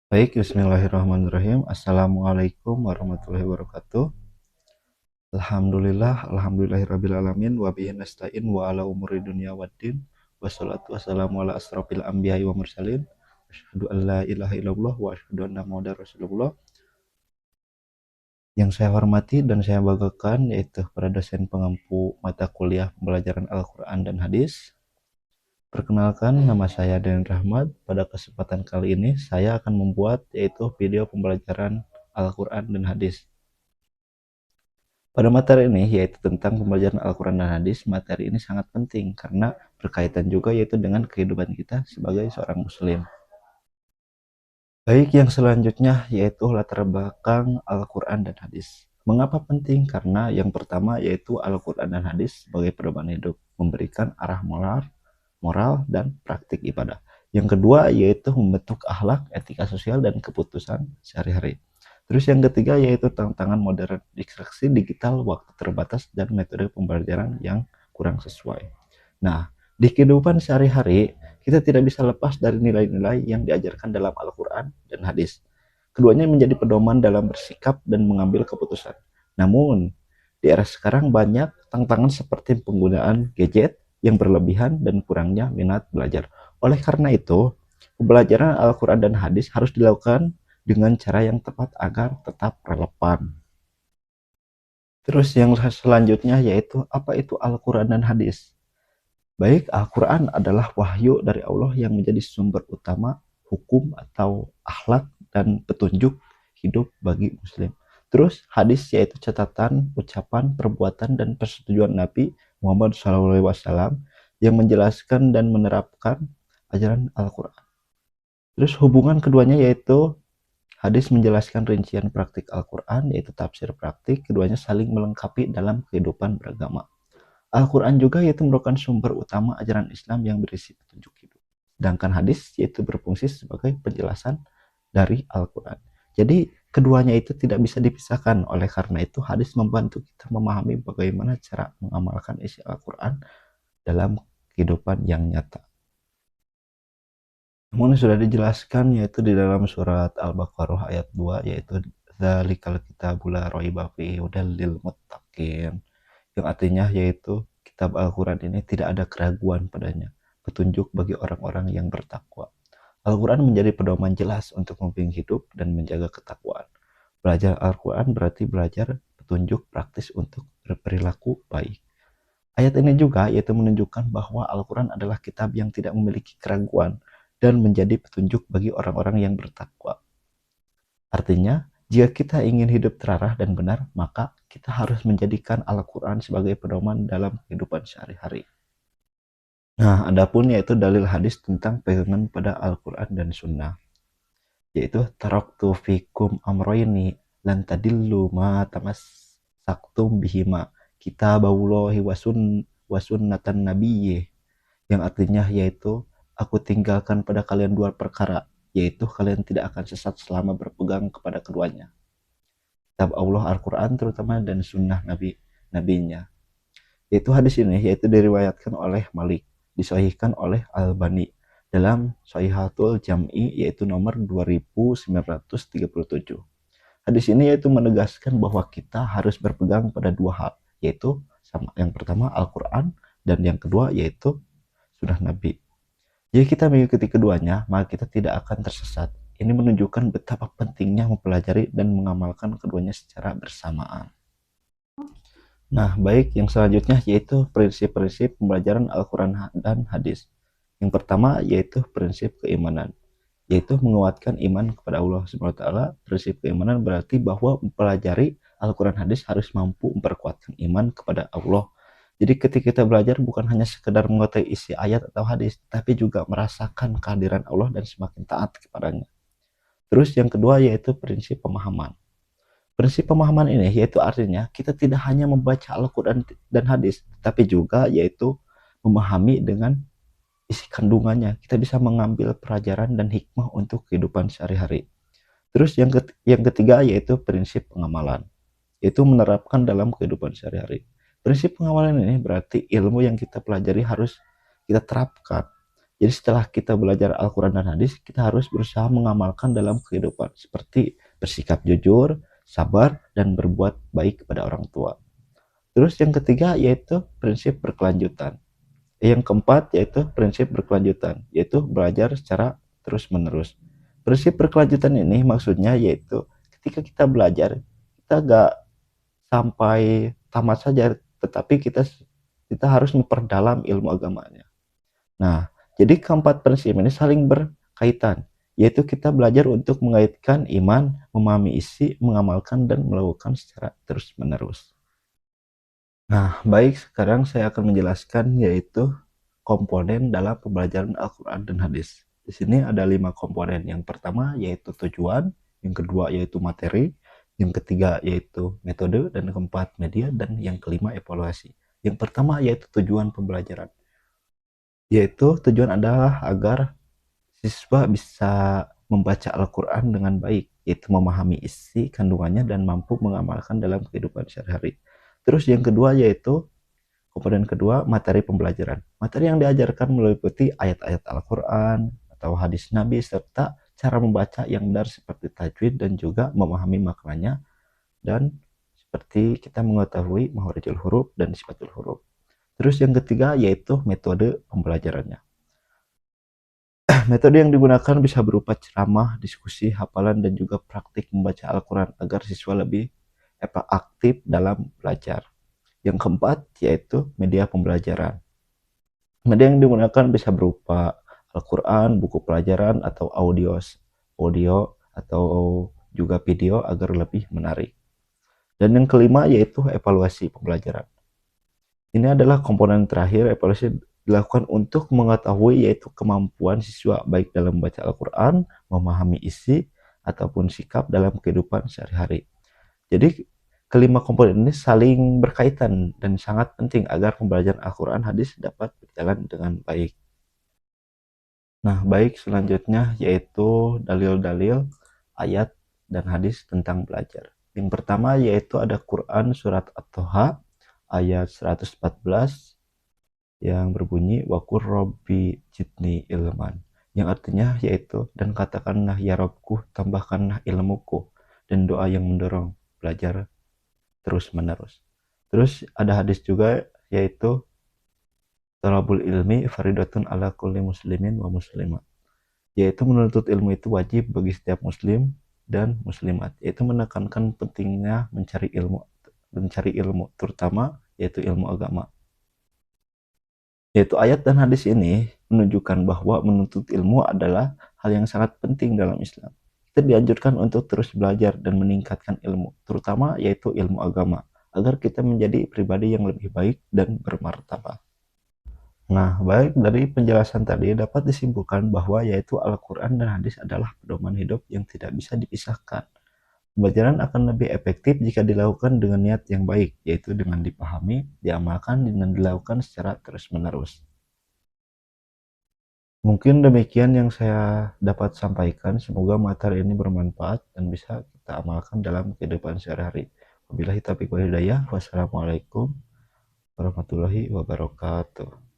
Baik, bismillahirrahmanirrahim. Assalamualaikum warahmatullahi wabarakatuh. Alhamdulillahirabbil alamin wa bihi nasta'in wa ala umuri dunya waddin. Wassalatu wassalamu ala asrofil anbiya'i wa mursalin. Asyhadu an la ilaha illallah wa asyhadu anna muhammadar rasulullah. Yang saya hormati dan saya banggakan yaitu para dosen pengampu mata kuliah pembelajaran Al-Qur'an dan hadis. Perkenalkan, nama saya Dean Rahmat. Pada kesempatan kali ini saya akan membuat yaitu video pembelajaran Al-Quran dan hadis. Pada materi ini yaitu tentang pembelajaran Al-Quran dan hadis, materi ini sangat penting karena berkaitan juga yaitu dengan kehidupan kita sebagai seorang muslim. Baik, yang selanjutnya yaitu latar belakang Al-Quran dan hadis. Mengapa penting? Karena yang pertama yaitu Al-Quran dan hadis sebagai pedoman hidup, memberikan arah moral dan praktik ibadah. Yang kedua yaitu membentuk akhlak, etika sosial, dan keputusan sehari-hari. Terus yang ketiga yaitu tantangan modern, distraksi digital, waktu terbatas, dan metode pembelajaran yang kurang sesuai. Nah, di kehidupan sehari-hari, kita tidak bisa lepas dari nilai-nilai yang diajarkan dalam Al-Quran dan hadis. Keduanya menjadi pedoman dalam bersikap dan mengambil keputusan. Namun, di era sekarang banyak tantangan seperti penggunaan gadget yang berlebihan dan kurangnya minat belajar. Oleh karena itu, pembelajaran Al-Quran dan hadis harus dilakukan dengan cara yang tepat agar tetap relevan. Terus yang selanjutnya yaitu apa itu Al-Quran dan hadis? Baik, Al-Quran adalah wahyu dari Allah yang menjadi sumber utama hukum atau akhlak dan petunjuk hidup bagi muslim. Terus hadis yaitu catatan, ucapan, perbuatan, dan persetujuan Nabi Muhammad SAW yang menjelaskan dan menerapkan ajaran Al-Quran. Terus hubungan keduanya yaitu hadis menjelaskan rincian praktik Al-Quran yaitu tafsir praktik, keduanya saling melengkapi dalam kehidupan beragama. Al-Quran juga yaitu merupakan sumber utama ajaran Islam yang berisi petunjuk hidup. Sedangkan hadis yaitu berfungsi sebagai penjelasan dari Al-Quran. Jadi keduanya itu tidak bisa dipisahkan. Oleh karena itu hadis membantu kita memahami bagaimana cara mengamalkan isi Al-Quran dalam kehidupan yang nyata. Namun sudah dijelaskan yaitu di dalam surat Al-Baqarah ayat 2 yaitu dzalikal kitabul la raiba fihi hudal lil muttaqin, yang artinya yaitu kitab Al-Quran ini tidak ada keraguan padanya, petunjuk bagi orang-orang yang bertakwa. Al-Quran menjadi pedoman jelas untuk membimbing hidup dan menjaga ketakwaan. Belajar Al-Quran berarti belajar petunjuk praktis untuk berperilaku baik. Ayat ini juga yaitu menunjukkan bahwa Al-Quran adalah kitab yang tidak memiliki keraguan dan menjadi petunjuk bagi orang-orang yang bertakwa. Artinya, jika kita ingin hidup terarah dan benar, maka kita harus menjadikan Al-Quran sebagai pedoman dalam kehidupan sehari-hari. Nah, adapun yaitu dalil hadis tentang pegangan pada Al-Quran dan Sunnah, yaitu taraktu fikum amroini lan tadillu ma tamassaktum bihima kitaballahi wa sunnatan nabiyyi, yang artinya yaitu aku tinggalkan pada kalian dua perkara, yaitu kalian tidak akan sesat selama berpegang kepada keduanya, kitab Allah Al-Quran terutama dan sunnah nabinya. Yaitu hadis ini yaitu diriwayatkan oleh Malik, disahihkan oleh Al-Albani dalam Sahihatul Jam'i yaitu nomor 2937. Hadis ini yaitu menegaskan bahwa kita harus berpegang pada dua hal, yaitu yang pertama Al-Quran dan yang kedua yaitu sunnah Nabi. Jika kita mengikuti keduanya, maka kita tidak akan tersesat. Ini menunjukkan betapa pentingnya mempelajari dan mengamalkan keduanya secara bersamaan. Nah, baik, yang selanjutnya yaitu prinsip-prinsip pembelajaran Al-Quran dan hadis. Yang pertama yaitu prinsip keimanan, yaitu menguatkan iman kepada Allah SWT. Prinsip keimanan berarti bahwa mempelajari Al-Quran hadis harus mampu memperkuatkan iman kepada Allah. Jadi ketika kita belajar bukan hanya sekedar mengetahui isi ayat atau hadis, tapi juga merasakan kehadiran Allah dan semakin taat kepadanya. Terus yang kedua yaitu prinsip pemahaman. Prinsip pemahaman ini yaitu artinya kita tidak hanya membaca Al-Quran dan hadis, tapi juga yaitu memahami dengan isi kandungannya. Kita bisa mengambil pelajaran dan hikmah untuk kehidupan sehari-hari. Terus yang ketiga yaitu prinsip pengamalan, yaitu menerapkan dalam kehidupan sehari-hari. Prinsip pengamalan ini berarti ilmu yang kita pelajari harus kita terapkan Jadi setelah kita belajar Al-Quran dan hadis, kita harus berusaha mengamalkan dalam kehidupan, seperti bersikap jujur, sabar, dan berbuat baik kepada orang tua. Terus yang ketiga yaitu prinsip berkelanjutan. Yang keempat yaitu prinsip berkelanjutan, yaitu belajar secara terus-menerus. Prinsip berkelanjutan ini maksudnya yaitu ketika kita belajar, kita gak sampai tamat saja, tetapi kita harus memperdalam ilmu agamanya. Nah, jadi keempat prinsip ini saling berkaitan, yaitu kita belajar untuk mengaitkan iman, memahami isi, mengamalkan, dan melakukan secara terus-menerus. Nah, baik, sekarang saya akan menjelaskan yaitu komponen dalam pembelajaran Al-Quran dan Hadis. Di sini ada 5 komponen. Yang pertama yaitu tujuan, yang kedua yaitu materi, yang ketiga yaitu metode, dan keempat media, dan yang kelima evaluasi. Yang pertama yaitu tujuan pembelajaran. Yaitu tujuan adalah agar siswa bisa membaca Al-Quran dengan baik, yaitu memahami isi kandungannya dan mampu mengamalkan dalam kehidupan sehari-hari. Terus yang kedua yaitu komponen kedua, materi pembelajaran. Materi yang diajarkan meliputi ayat-ayat Al-Quran atau hadis Nabi serta cara membaca yang benar seperti tajwid dan juga memahami maknanya, dan seperti kita mengetahui makharijul huruf dan sifatul huruf. Terus yang ketiga yaitu metode pembelajarannya. Metode yang digunakan bisa berupa ceramah, diskusi, hafalan, dan juga praktik membaca Al-Quran agar siswa lebih aktif dalam belajar. Yang keempat yaitu media pembelajaran. Media yang digunakan bisa berupa Al-Quran, buku pelajaran, atau audio atau juga video agar lebih menarik. Dan yang kelima yaitu evaluasi pembelajaran. Ini adalah komponen terakhir. Evaluasi dilakukan untuk mengetahui yaitu kemampuan siswa baik dalam membaca Al-Quran, memahami isi, ataupun sikap dalam kehidupan sehari-hari. Jadi kelima komponen ini saling berkaitan dan sangat penting agar pembelajaran Al-Quran hadis dapat berjalan dengan baik. Nah, baik, selanjutnya yaitu dalil-dalil ayat dan hadis tentang belajar. Yang pertama yaitu ada Quran surat At-Toha ayat 114 yang berbunyi Waqur Robbi Jidni Ilman, yang artinya yaitu dan katakanlah ya Robku tambahkanlah ilmuku, dan doa yang mendorong belajar terus menerus. Terus ada hadis juga yaitu talabul ilmi faridatun ala kulli muslimin wa muslimah, yaitu menuntut ilmu itu wajib bagi setiap muslim dan muslimat, yaitu menekankan pentingnya mencari ilmu terutama yaitu ilmu agama. Yaitu ayat dan hadis ini menunjukkan bahwa menuntut ilmu adalah hal yang sangat penting dalam Islam. Kita dianjurkan untuk terus belajar dan meningkatkan ilmu, terutama yaitu ilmu agama, agar kita menjadi pribadi yang lebih baik dan bermartabat. Nah, baik, dari penjelasan tadi dapat disimpulkan bahwa yaitu Al-Quran dan hadis adalah pedoman hidup yang tidak bisa dipisahkan. Pembelajaran akan lebih efektif jika dilakukan dengan niat yang baik, yaitu dengan dipahami, diamalkan, dan dilakukan secara terus-menerus. Mungkin demikian yang saya dapat sampaikan. Semoga materi ini bermanfaat dan bisa kita amalkan dalam kehidupan sehari-hari. Wabillahi taufiq wal hidayah. Wassalamualaikum warahmatullahi wabarakatuh.